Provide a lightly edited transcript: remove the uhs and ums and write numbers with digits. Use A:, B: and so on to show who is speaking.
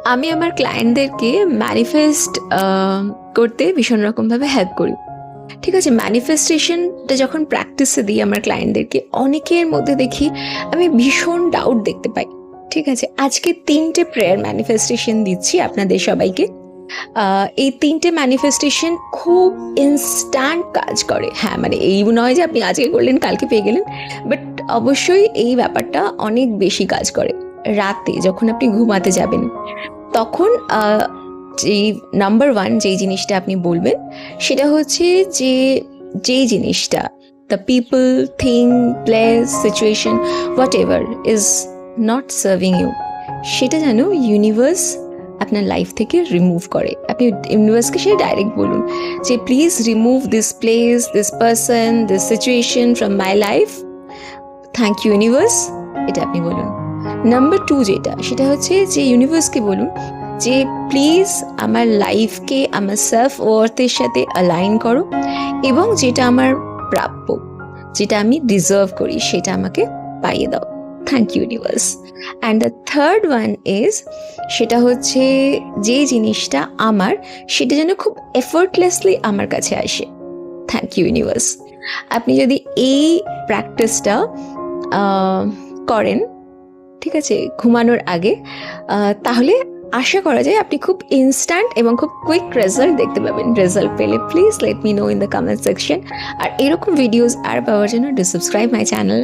A: আমি আমার ক্লায়েন্টদেরকে ম্যানিফেস্ট করতে ভীষণ রকমভাবে হেল্প করি। ঠিক আছে, ম্যানিফেস্টেশনটা যখন প্র্যাকটিসে দিই আমার ক্লায়েন্টদেরকে, অনেকের মধ্যে দেখি আমি ভীষণ ডাউট দেখতে পাই। ঠিক আছে, আজকে 3টে প্রেয়ার ম্যানিফেস্টেশন দিচ্ছি আপনাদের সবাইকে। এই 3টে ম্যানিফেস্টেশন খুব ইনস্ট্যান্ট কাজ করে। হ্যাঁ, মানে এই নয় যে আপনি আজকে করলেন কালকে পেয়ে গেলেন, বাট অবশ্যই এই ব্যাপারটা অনেক বেশি কাজ করে। রাতে যখন আপনি ঘুমাতে যাবেন তখন যেই নাম্বার 1 যেই জিনিসটা আপনি বলবেন সেটা হচ্ছে যে যেই জিনিসটা, the people, thing, place, situation, whatever is not serving you, সেটা যেন ইউনিভার্স আপনার লাইফ থেকে রিমুভ করে। আপনি ইউনিভার্সকে সেটা ডাইরেক্ট বলুন যে please remove this place, this person, this situation from my life, thank you universe, এটা আপনি বলুন। নাম্বার 2 যেটা, সেটা হচ্ছে যে ইউনিভার্সকে বলুন যে প্লিজ আমার লাইফকে আমার সেলফ ওয়ার্থের সাথে অ্যালাইন করো এবং যেটা আমার প্রাপ্য, যেটা আমি ডিজার্ভ করি, সেটা আমাকে পাইয়ে দাও, thank you universe. And the third one is, সেটা হচ্ছে যে জিনিসটা আমার, সেটা যেন খুব এফোর্টলেসলি আমার কাছে আসে, থ্যাংক ইউ ইউনিভার্স। আপনি যদি এই প্র্যাকটিসটা করেন, ঠিক আছে, ঘুমানোর আগে, তাহলে আশা করা যায় আপনি খুব ইনস্ট্যান্ট এবং খুব কুইক রেজাল্ট দেখতে পাবেন। রেজাল্ট পেলে please let me know in the comment section. আর এরকম ভিডিওস আর পাওয়ার জন্য ডু সাবস্ক্রাইব মাই চ্যানেল।